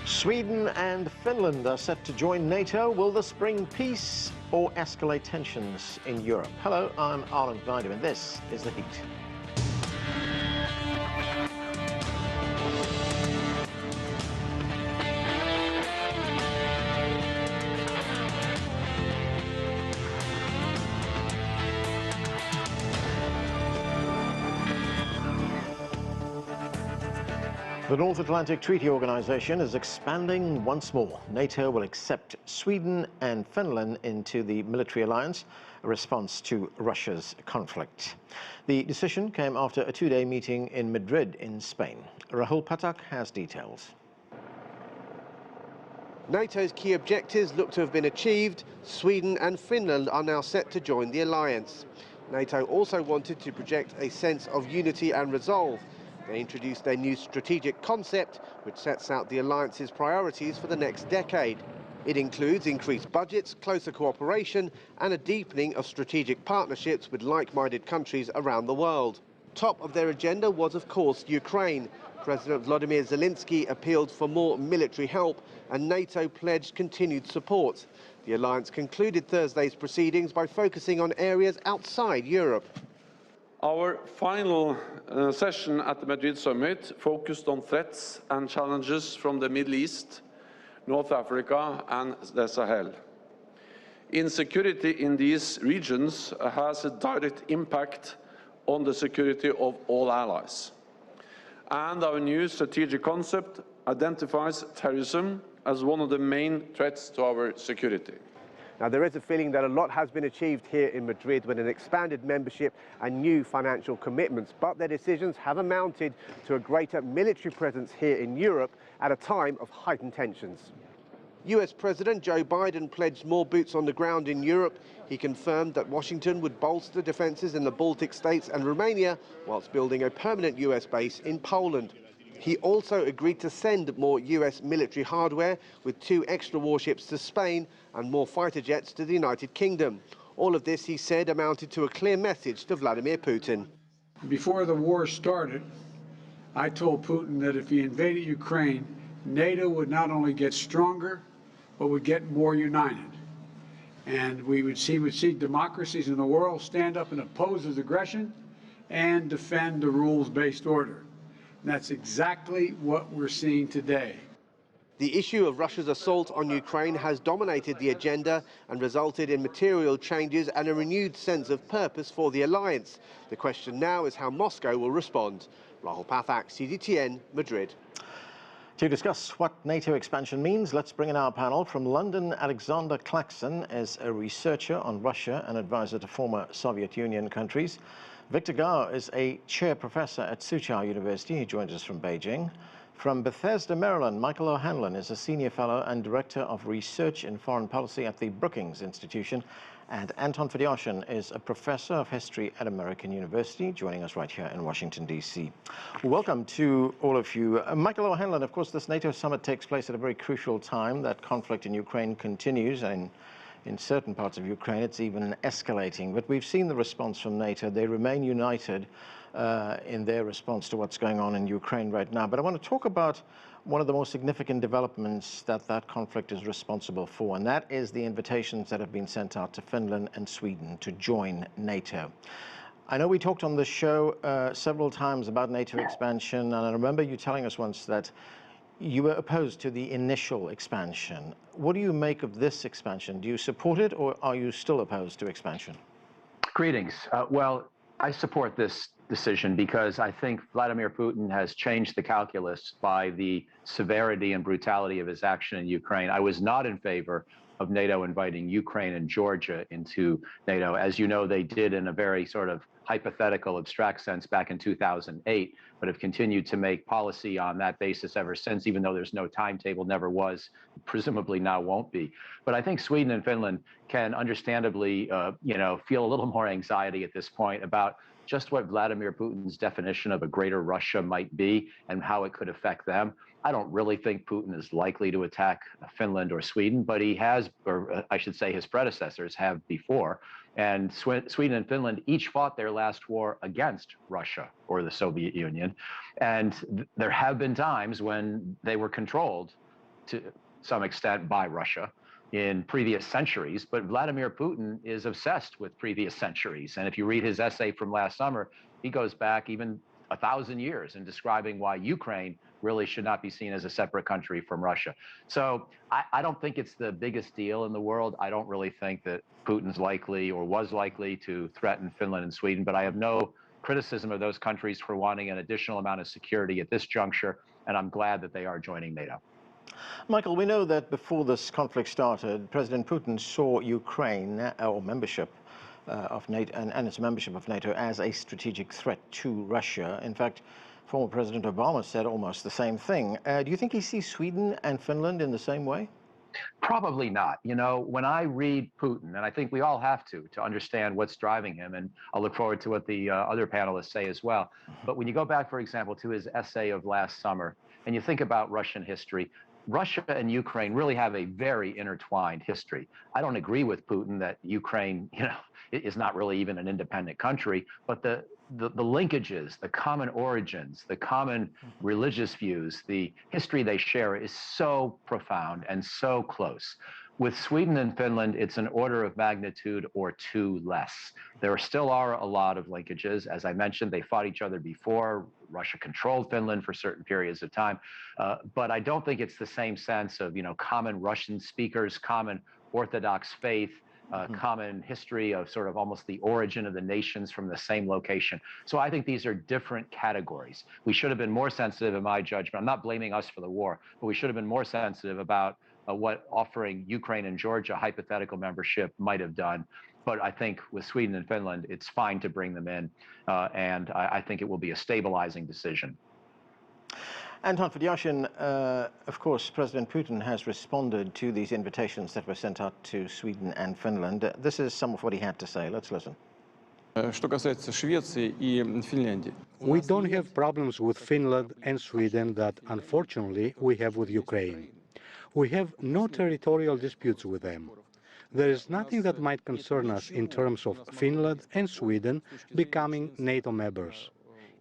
Sweden and Finland are set to join NATO. Will this bring peace or escalate tensions in Europe? Hello, I'm Anton Fedyashin, and this is The Heat. The North Atlantic Treaty Organization is expanding once more. NATO will accept Sweden and Finland into the military alliance, a response to Russia's conflict. The decision came after a two-day meeting in Madrid in Spain. Rahul Pathak has details. NATO's key objectives look to have been achieved. Sweden and Finland are now set to join the alliance. NATO also wanted to project a sense of unity and resolve. They introduced their new strategic concept, which sets out the alliance's priorities for the next decade. It includes increased budgets, closer cooperation, and a deepening of strategic partnerships with like-minded countries around the world. Top of their agenda was, of course, Ukraine. President Volodymyr Zelensky appealed for more military help, and NATO pledged continued support. The alliance concluded Thursday's proceedings by focusing on areas outside Europe. Our final session at the Madrid summit focused on threats and challenges from the Middle East, North Africa and the Sahel. Insecurity in these regions has a direct impact on the security of all allies. And our new strategic concept identifies terrorism as one of the main threats to our security. Now, there is a feeling that a lot has been achieved here in Madrid with an expanded membership and new financial commitments, but their decisions have amounted to a greater military presence here in Europe at a time of heightened tensions. US President Joe Biden pledged more boots on the ground in Europe. He confirmed that Washington would bolster defences in the Baltic states and Romania, whilst building a permanent US base in Poland. He also agreed to send more US military hardware, with 2 extra warships to Spain and more fighter jets to the United Kingdom. All of this, he said, amounted to a clear message to Vladimir Putin. Before the war started, I told Putin that if he invaded Ukraine, NATO would not only get stronger, but would get more united. And we would see democracies in the world stand up and oppose his aggression and defend the rules-based order. And that's exactly what we're seeing today. The issue of Russia's assault on Ukraine has dominated the agenda and resulted in material changes and a renewed sense of purpose for the alliance. The question now is how Moscow will respond. Rahul Pathak, CGTN, Madrid. To discuss what NATO expansion means, let's bring in our panel. From London, Alexander Clackson is a researcher on Russia and advisor to former Soviet Union countries. Victor Gao is a chair professor at Soochow University. He joins us from Beijing. From Bethesda, Maryland, Michael O'Hanlon is a senior fellow and director of research in foreign policy at the Brookings Institution. And Anton Fedyashin is a professor of history at American University, joining us right here in Washington, D.C. Welcome to all of you. Michael O'Hanlon, of course, this NATO summit takes place at a very crucial time. That conflict in Ukraine continues, and in certain parts of Ukraine, it's even escalating. But we've seen the response from NATO. They remain united in their response to what's going on in Ukraine right now. But I want to talk about one of the most significant developments that conflict is responsible for, and that is the invitations that have been sent out to Finland and Sweden to join NATO. I know we talked on the show several times about NATO expansion, and I remember you telling us once that you were opposed to the initial expansion. What do you make of this expansion? Do you support it, or are you still opposed to expansion? Greetings. Well, I support this decision because I think Vladimir Putin has changed the calculus by the severity and brutality of his action in Ukraine. I was not in favor of NATO inviting Ukraine and Georgia into NATO. As you know, they did in a very sort of hypothetical, abstract sense back in 2008, but have continued to make policy on that basis ever since, even though there's no timetable, never was, presumably now won't be. But I think Sweden and Finland can understandably, feel a little more anxiety at this point about just what Vladimir Putin's definition of a greater Russia might be and how it could affect them. I don't really think Putin is likely to attack Finland or Sweden, but he has, or I should say his predecessors have before. And Sweden and Finland each fought their last war against Russia or the Soviet Union. And there have been times when they were controlled to some extent by Russia in previous centuries, but Vladimir Putin is obsessed with previous centuries. And if you read his essay from last summer, he goes back even 1,000 years in describing why Ukraine really should not be seen as a separate country from Russia. So I don't think it's the biggest deal in the world. I don't really think that Putin's likely or was likely to threaten Finland and Sweden, but I have no criticism of those countries for wanting an additional amount of security at this juncture, and I'm glad that they are joining NATO. Michael, we know that before this conflict started, President Putin saw Ukraine or membership of NATO and its membership of NATO as a strategic threat to Russia. In fact, former President Obama said almost the same thing. Do you think he sees Sweden and Finland in the same way? Probably not. You know, when I read Putin, and I think we all have to understand what's driving him, and I'll look forward to what the other panelists say as well. But when you go back, for example, to his essay of last summer, and you think about Russian history, Russia and Ukraine really have a very intertwined history. I don't agree with Putin that Ukraine, is not really even an independent country, but the linkages, the common origins, the common religious views, the history they share is so profound and so close. With Sweden and Finland, it's an order of magnitude or two less. There still are a lot of linkages. As I mentioned, they fought each other before. Russia controlled Finland for certain periods of time. But I don't think it's the same sense of, common Russian speakers, common Orthodox faith, common history of sort of almost the origin of the nations from the same location. So I think these are different categories. We should have been more sensitive, in my judgment. I'm not blaming us for the war, but we should have been more sensitive about what offering Ukraine and Georgia hypothetical membership might have done. But I think with Sweden and Finland, it's fine to bring them in, and I think it will be a stabilizing decision. Anton Fedyashin, of course, President Putin has responded to these invitations that were sent out to Sweden and Finland. This is some of what he had to say. Let's listen. We don't have problems with Finland and Sweden that, unfortunately, we have with Ukraine. We have no territorial disputes with them. There is nothing that might concern us in terms of Finland and Sweden becoming NATO members.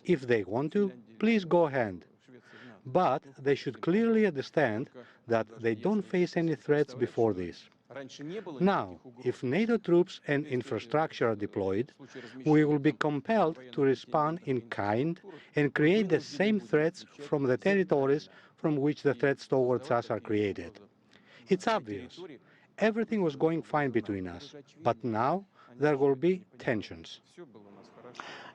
If they want to, please go ahead. But they should clearly understand that they don't face any threats before this. Now, if NATO troops and infrastructure are deployed, we will be compelled to respond in kind and create the same threats from the territories from which the threats towards us are created. It's obvious. Everything was going fine between us, but now there will be tensions.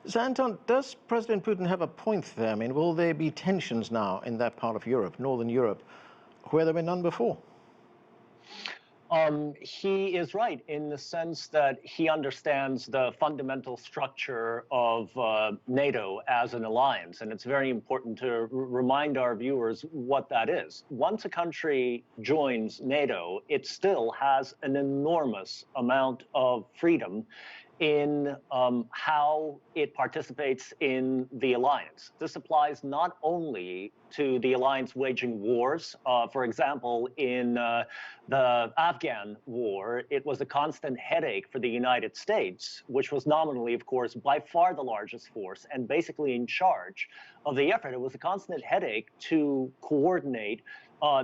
So, Anton, does President Putin have a point there? I mean, will there be tensions now in that part of Europe, Northern Europe, where there were none before? He is right in the sense that he understands the fundamental structure of NATO as an alliance, and it's very important to remind our viewers what that is. Once a country joins NATO, it still has an enormous amount of freedom in how it participates in the alliance. This applies not only to the alliance waging wars. For example, in the Afghan war, it was a constant headache for the United States, which was nominally, of course, by far the largest force and basically in charge of the effort. It was a constant headache to coordinate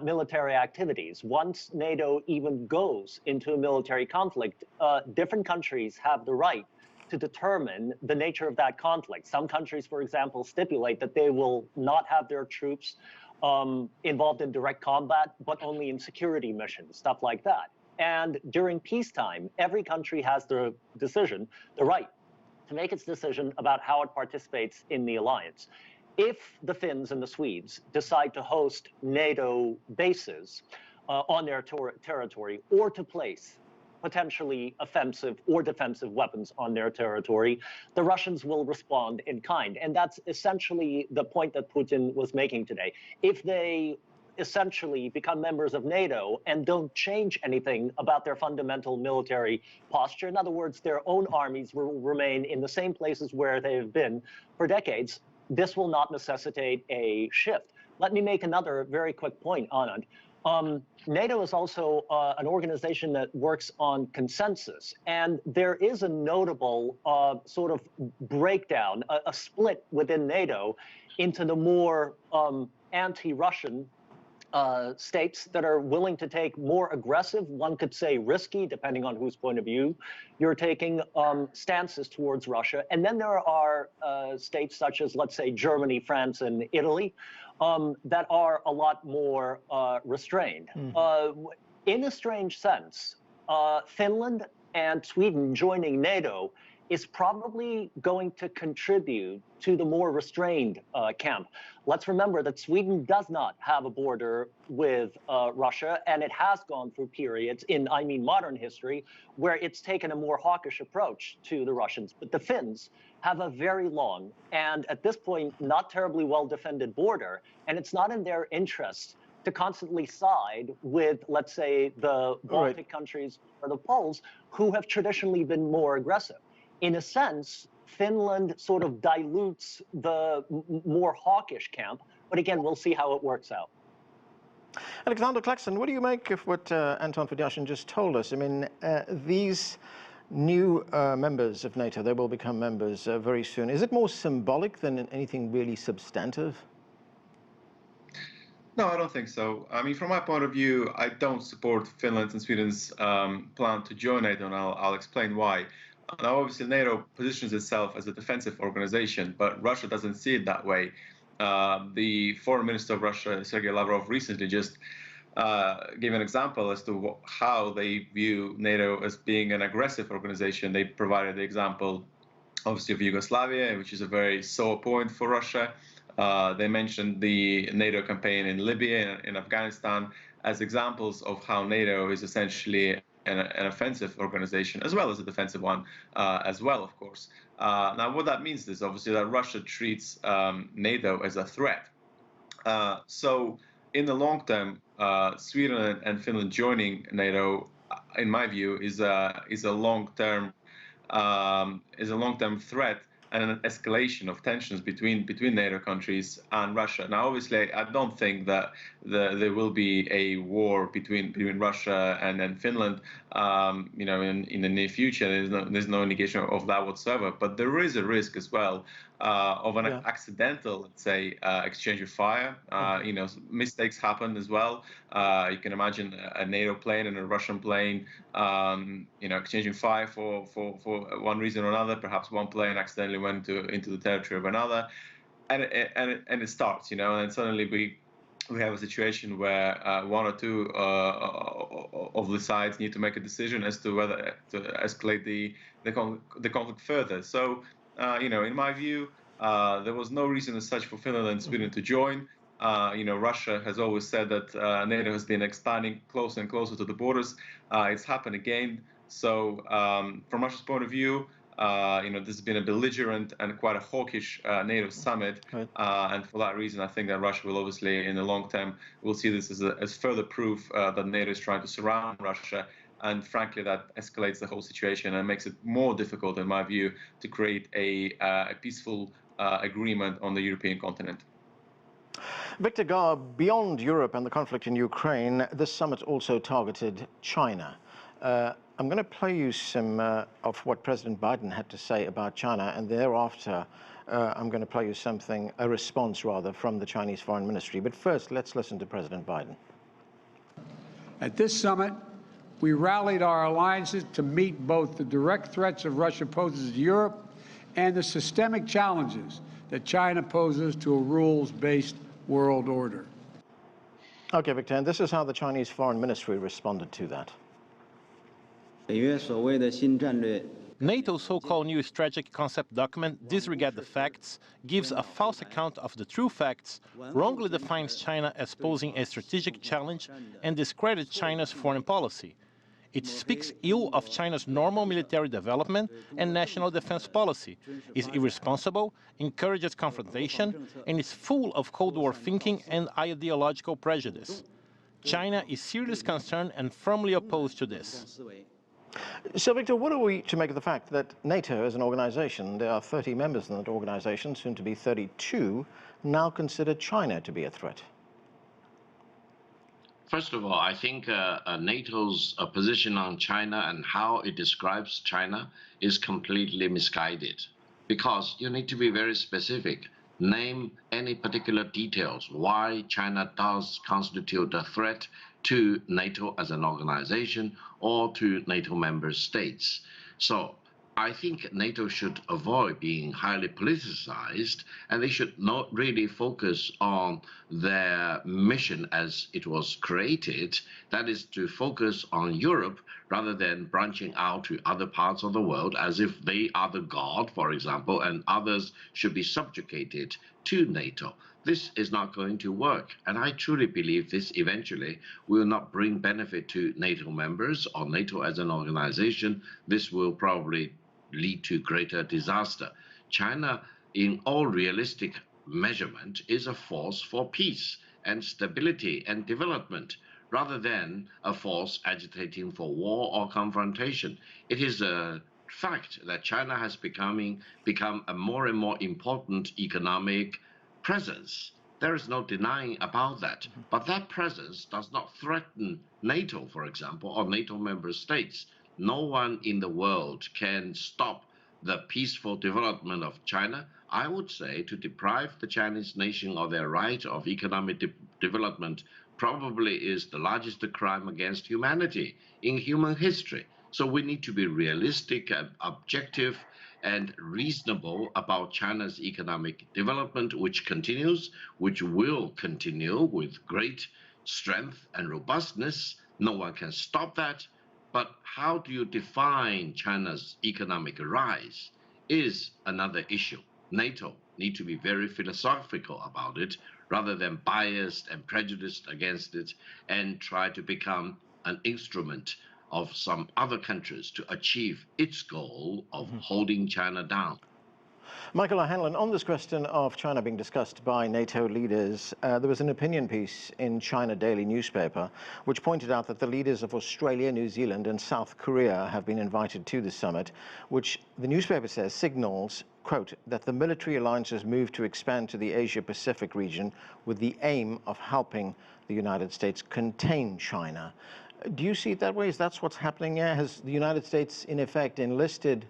military activities. Once NATO even goes into a military conflict, different countries have the right to determine the nature of that conflict. Some countries, for example, stipulate that they will not have their troops involved in direct combat, but only in security missions, stuff like that. And during peacetime, every country has the right to make its decision about how it participates in the alliance. If the Finns and the Swedes decide to host NATO bases on their territory or to place potentially offensive or defensive weapons on their territory, the Russians will respond in kind. And that's essentially the point that Putin was making today. If they essentially become members of NATO and don't change anything about their fundamental military posture, in other words, their own armies will remain in the same places where they have been for decades, this will not necessitate a shift. Let me make another very quick point on it. NATO is also an organization that works on consensus, and there is a notable sort of breakdown, a split within NATO into the more anti-Russian states that are willing to take more aggressive, one could say risky, depending on whose point of view you're taking, stances towards Russia. And then there are states such as, let's say, Germany, France, and Italy that are a lot more restrained. In a strange sense, Finland and Sweden joining NATO is probably going to contribute to the more restrained camp. Let's remember that Sweden does not have a border with Russia, and it has gone through periods in, modern history, where it's taken a more hawkish approach to the Russians. But the Finns have a very long and, at this point, not terribly well-defended border, and it's not in their interest to constantly side with, let's say, the Baltic countries or the Poles, who have traditionally been more aggressive. In a sense, Finland sort of dilutes the more hawkish camp, but again, we'll see how it works out. Alexander Clackson, what do you make of what Anton Fedyashin just told us? I mean, these new members of NATO, they will become members very soon. Is it more symbolic than anything really substantive? No, I don't think so. I mean, from my point of view, I don't support Finland and Sweden's plan to join NATO, and I'll explain why. Now, obviously, NATO positions itself as a defensive organization, but Russia doesn't see it that way. The foreign minister of Russia, Sergei Lavrov, recently just gave an example as to how they view NATO as being an aggressive organization. They provided the example, obviously, of Yugoslavia, which is a very sore point for Russia. They mentioned the NATO campaign in Libya and in Afghanistan as examples of how NATO is essentially an offensive organization, as well as a defensive one, as well, of course. Now, what that means is obviously that Russia treats NATO as a threat. So, in the long term, Sweden and Finland joining NATO, in my view, is a long-term threat and an escalation of tensions between NATO countries and Russia. Now, obviously, I don't think that there will be a war between Russia and Finland, in the near future. There's no indication of that whatsoever. But there is a risk as well of an accidental, let's say, exchange of fire. Mistakes happen as well. You can imagine a NATO plane and a Russian plane, exchanging fire for one reason or another. Perhaps one plane accidentally went into the territory of another, and it starts, and suddenly we have a situation where one or two of the sides need to make a decision as to whether to escalate the conflict further. So, in my view, there was no reason as such for Finland and Sweden to join. Russia has always said that NATO has been expanding closer and closer to the borders. It's happened again. So, from Russia's point of view, this has been a belligerent and quite a hawkish NATO summit, and for that reason, I think that Russia will obviously, in the long term, will see this as further proof that NATO is trying to surround Russia, and frankly, that escalates the whole situation and makes it more difficult, in my view, to create a peaceful agreement on the European continent. Victor Gar, beyond Europe and the conflict in Ukraine, this summit also targeted China. I'm going to play you some of what President Biden had to say about China, and thereafter I'm going to play you a response rather, from the Chinese Foreign Ministry. But first, let's listen to President Biden. At this summit, we rallied our alliances to meet both the direct threats of Russia poses to Europe and the systemic challenges that China poses to a rules-based world order. Okay, Victor, and this is how the Chinese Foreign Ministry responded to that. NATO's so-called new strategic concept document disregards the facts, gives a false account of the true facts, wrongly defines China as posing a strategic challenge, and discredits China's foreign policy. It speaks ill of China's normal military development and national defense policy, is irresponsible, encourages confrontation, and is full of Cold War thinking and ideological prejudice. China is seriously concerned and firmly opposed to this. So, Victor, what are we to make of the fact that NATO as an organization, there are 30 members in that organization, soon to be 32, now consider China to be a threat? First of all, I think NATO's position on China and how it describes China is completely misguided, because you need to be very specific. name any particular details why China does constitute a threat to NATO as an organization or to NATO member states. So I think NATO should avoid being highly politicized, and they should not really focus on their mission as it was created, that is to focus on Europe rather than branching out to other parts of the world as if they are the god, for example, and others should be subjugated to NATO. This is not going to work, and I truly believe this eventually will not bring benefit to NATO members or NATO as an organization. This will probably lead to greater disaster. China, in all realistic measurement, is a force for peace and stability and development, rather than a force agitating for war or confrontation. It is a fact that China has become a more and more important economic presence. There is no denying about that. But that presence does not threaten NATO, for example, or NATO member states. No one in the world can stop the peaceful development of China. I would say to deprive the Chinese nation of their right of economic development probably is the largest crime against humanity in human history. So we need to be realistic and objective and reasonable about China's economic development, which continues, which will continue with great strength and robustness. No one can stop that. But how do you define China's economic rise is another issue. NATO need to be very philosophical about it rather than biased and prejudiced against it and try to become an instrument of some other countries to achieve its goal of holding China down. Michael O'Hanlon, on this question of China being discussed by NATO leaders, there was an opinion piece in China Daily newspaper which pointed out that the leaders of Australia, New Zealand and South Korea have been invited to the summit, which the newspaper says signals, quote, that the military alliances move to expand to the Asia-Pacific region with the aim of helping the United States contain China. Do you see it that way? Is that what's happening here? Has the United States, in effect, enlisted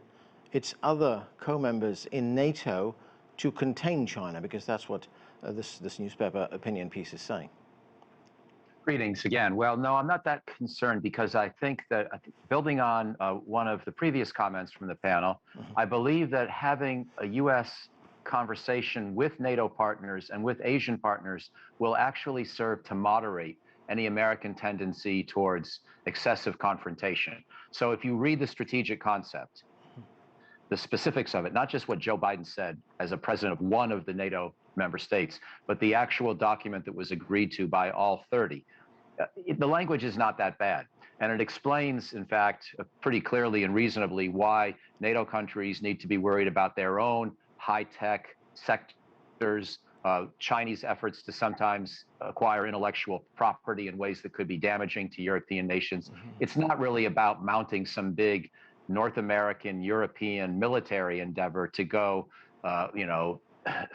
its other co-members in NATO to contain China? Because that's what this newspaper opinion piece is saying. Greetings again. Well, no, I'm not that concerned because I think that, building on one of the previous comments from the panel, I believe that having a U.S. conversation with NATO partners and with Asian partners will actually serve to moderate any American tendency towards excessive confrontation. So if you read the strategic concept, the specifics of it, not just what Joe Biden said as a president of one of the NATO member states, but the actual document that was agreed to by all 30. The language is not that bad. And it explains, in fact, pretty clearly and reasonably why NATO countries need to be worried about their own high-tech sectors, Chinese efforts to sometimes acquire intellectual property in ways that could be damaging to European nations. It's not really about mounting some big North American, European military endeavor to go,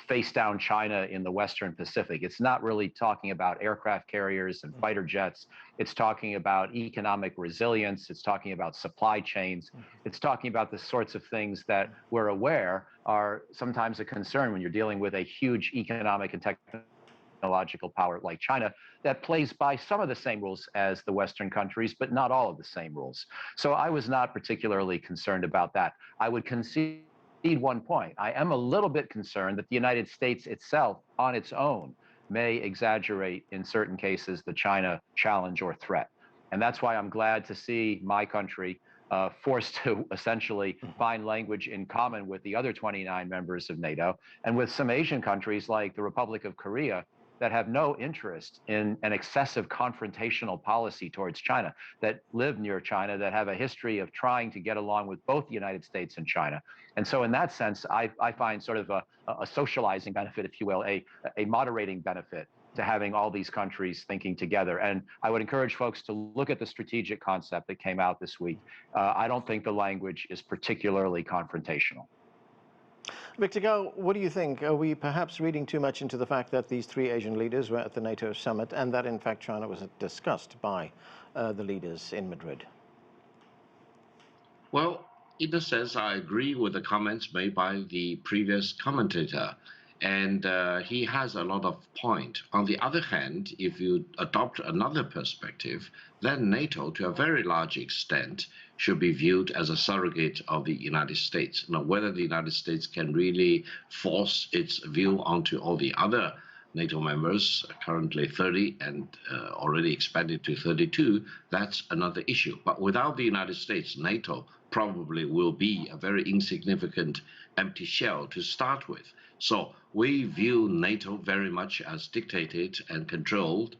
face down China in the Western Pacific. It's not really talking about aircraft carriers and fighter jets. It's talking about economic resilience. It's talking about supply chains. It's talking about the sorts of things that we're aware are sometimes a concern when you're dealing with a huge economic and technological power like China that plays by some of the same rules as the Western countries, but not all of the same rules. So I was not particularly concerned about that. I would concede one point. I am a little bit concerned that the United States itself, on its own, may exaggerate in certain cases the China challenge or threat. And that's why I'm glad to see my country forced to essentially find language in common with the other 29 members of NATO and with some Asian countries like the Republic of Korea that have no interest in an excessive confrontational policy towards China, that live near China, that have a history of trying to get along with both the United States and China. And so in that sense, I find sort of a socializing benefit, if you will, a moderating benefit to having all these countries thinking together. And I would encourage folks to look at the strategic concept that came out this week. I don't think the language is particularly confrontational. Victor Gao, what do you think? Are we perhaps reading too much into the fact that these three Asian leaders were at the NATO summit and that, in fact, China was discussed by the leaders in Madrid? Well, in a sense, I agree with the comments made by the previous commentator. And he has a lot of point. On the other hand, if you adopt another perspective, then NATO, to a very large extent, should be viewed as a surrogate of the United States. Now, whether the United States can really force its view onto all the other NATO members, currently 30 and already expanded to 32, that's another issue. But without the United States, NATO probably will be a very insignificant empty shell to start with. So we view NATO very much as dictated and controlled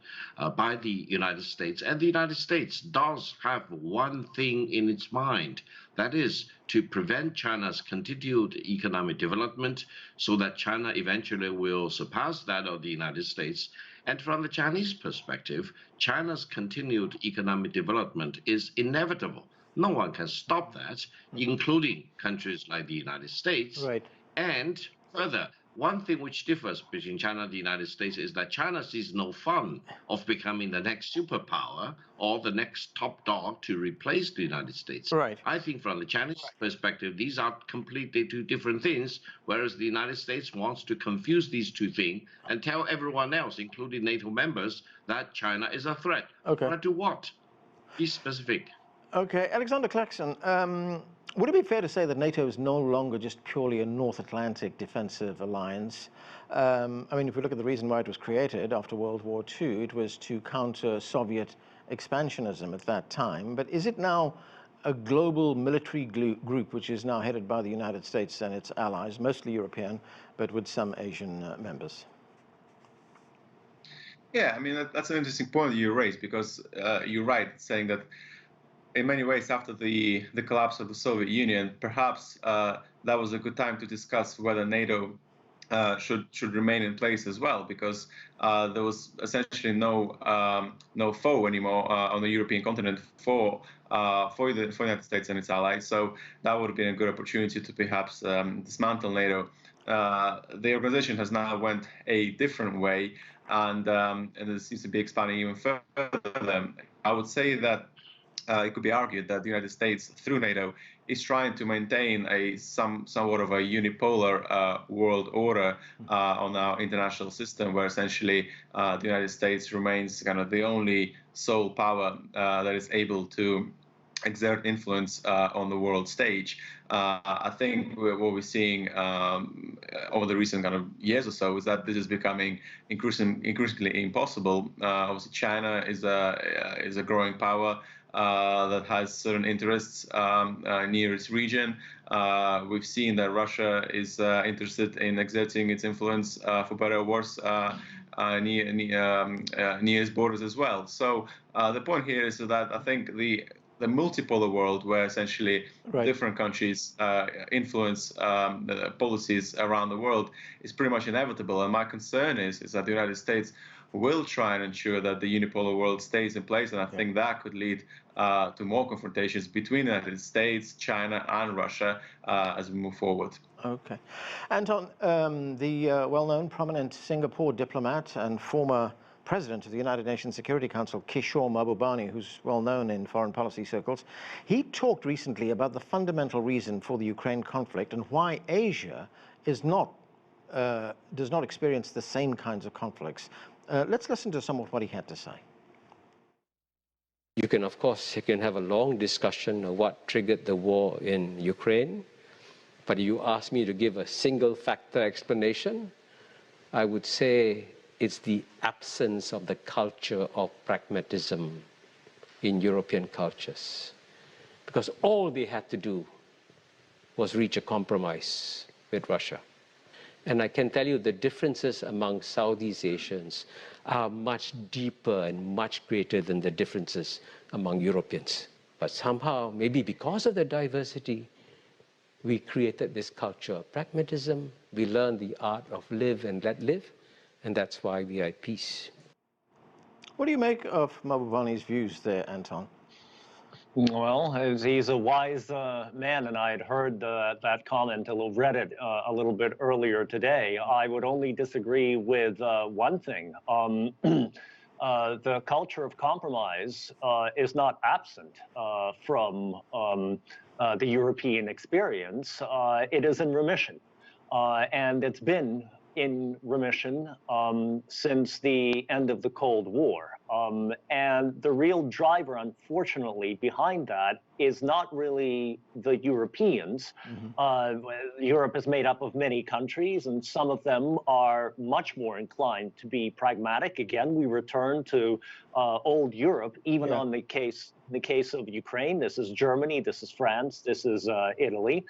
by the United States. And the United States does have one thing in its mind, that is to prevent China's continued economic development so that China eventually will surpass that of the United States. And from the Chinese perspective, China's continued economic development is inevitable. No one can stop that, including countries like the United States. Right. And further, one thing which differs between China and the United States is that China sees no fun of becoming the next superpower or the next top dog to replace the United States. Right. I think from the Chinese perspective, these are completely two different things, whereas the United States wants to confuse these two things and tell everyone else, including NATO members, that China is a threat. Okay. But to what? Be specific. Okay, Alexander Clackson, would it be fair to say that NATO is no longer just purely a North Atlantic defensive alliance? I mean, if we look at the reason why it was created after World War II, it was to counter Soviet expansionism at that time. But is it now a global military group which is now headed by the United States and its allies, mostly European, but with some Asian members? Yeah, I mean, that's an interesting point you raised, because you're right, saying that in many ways, after the collapse of the Soviet Union, perhaps that was a good time to discuss whether NATO should remain in place as well, because there was essentially no foe anymore on the European continent for the United States and its allies. So that would have been a good opportunity to perhaps dismantle NATO. The organization has now went a different way, and it seems to be expanding even further. I would say that it could be argued that the United States, through NATO, is trying to maintain somewhat of a unipolar world order on our international system, where essentially the United States remains kind of the only sole power that is able to exert influence on the world stage. I think what we're seeing over the recent kind of years or so is that this is becoming increasingly impossible. Obviously, China is a growing power that has certain interests near its region. We've seen that Russia is interested in exerting its influence, for better or worse, near its borders as well. So the point here is that I think the multipolar world, where essentially different countries influence policies around the world, is pretty much inevitable. And my concern is that the United States will try and ensure that the unipolar world stays in place, and I think that could lead to more confrontations between the United States, China, and Russia as we move forward. Okay. Anton, the well-known prominent Singapore diplomat and former President of the United Nations Security Council, Kishore Mahbubani, who's well known in foreign policy circles, he talked recently about the fundamental reason for the Ukraine conflict and why Asia does not experience the same kinds of conflicts. Let's listen to some of what he had to say. You can have a long discussion of what triggered the war in Ukraine, but you ask me to give a single factor explanation, I would say it's the absence of the culture of pragmatism in European cultures. Because all they had to do was reach a compromise with Russia. And I can tell you the differences among Southeast Asians are much deeper and much greater than the differences among Europeans. But somehow, maybe because of the diversity, we created this culture of pragmatism. We learned the art of live and let live. And that's why we are at peace. What do you make of Mahbubani's views there, Anton? Well, he's a wise man, and I had heard that comment, read it a little bit earlier today. I would only disagree with one thing. The culture of compromise is not absent from the European experience. It is in remission. And it's been in remission since the end of the Cold War. And the real driver, unfortunately, behind that is not really the Europeans. Europe is made up of many countries, and some of them are much more inclined to be pragmatic. Again, we return to old Europe, even on the case of Ukraine. This is Germany, this is France, this is Italy.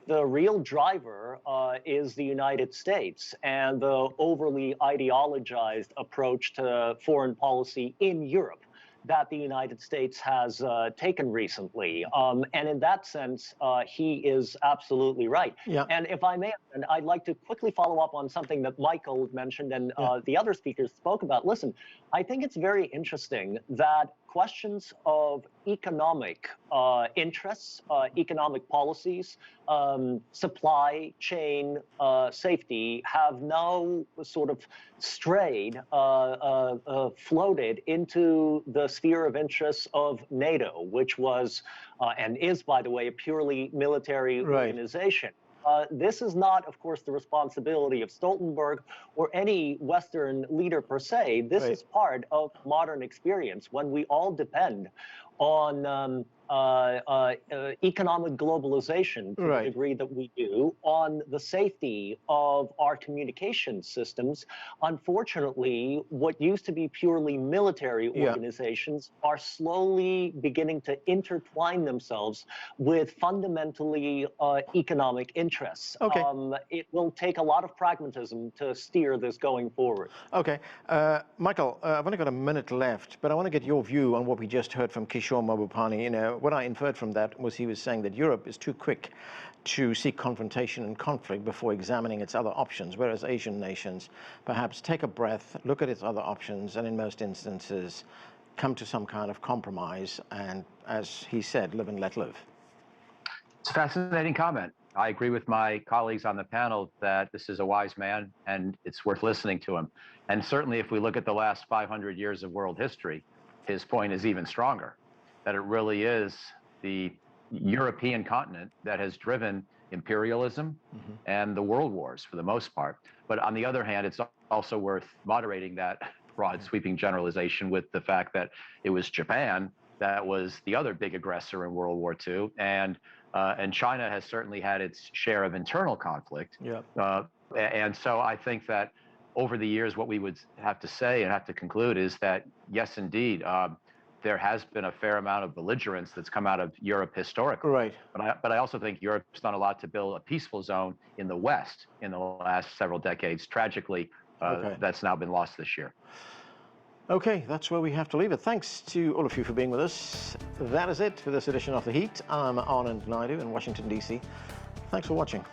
The real driver is the United States and the overly ideologized approach to foreign policy in Europe that the United States has taken recently. And in that sense, he is absolutely right. And if I may, and I'd like to quickly follow up on something that Michael mentioned and the other speakers spoke about. Listen, I think it's very interesting that questions of economic interests, economic policies, supply chain safety have now sort of strayed, floated into the sphere of interests of NATO, which was and is, by the way, a purely military organization. This is not, of course, the responsibility of Stoltenberg or any Western leader per se. This is part of modern experience when we all depend on economic globalization to the degree that we do, on the safety of our communication systems. Unfortunately, what used to be purely military organizations are slowly beginning to intertwine themselves with fundamentally economic interests. It will take a lot of pragmatism to steer this going forward. Michael, I've only got a minute left, but I want to get your view on what we just heard from Kishore Mahbubani. You know, what I inferred from that was he was saying that Europe is too quick to seek confrontation and conflict before examining its other options, whereas Asian nations perhaps take a breath, look at its other options, and in most instances come to some kind of compromise and, as he said, live and let live. It's a fascinating comment. I agree with my colleagues on the panel that this is a wise man and it's worth listening to him. And certainly if we look at the last 500 years of world history, his point is even stronger, that it really is the European continent that has driven imperialism and the world wars for the most part. But on the other hand, it's also worth moderating that broad sweeping generalization with the fact that it was Japan that was the other big aggressor in World War II. And China has certainly had its share of internal conflict. And so I think that over the years, what we would have to say and have to conclude is that, yes, indeed, there has been a fair amount of belligerence that's come out of Europe historically. But I also think Europe's done a lot to build a peaceful zone in the West in the last several decades. Tragically, that's now been lost this year. Okay, that's where we have to leave it. Thanks to all of you for being with us. That is it for this edition of The Heat. I'm Anand Naidu in Washington, D.C. Thanks for watching.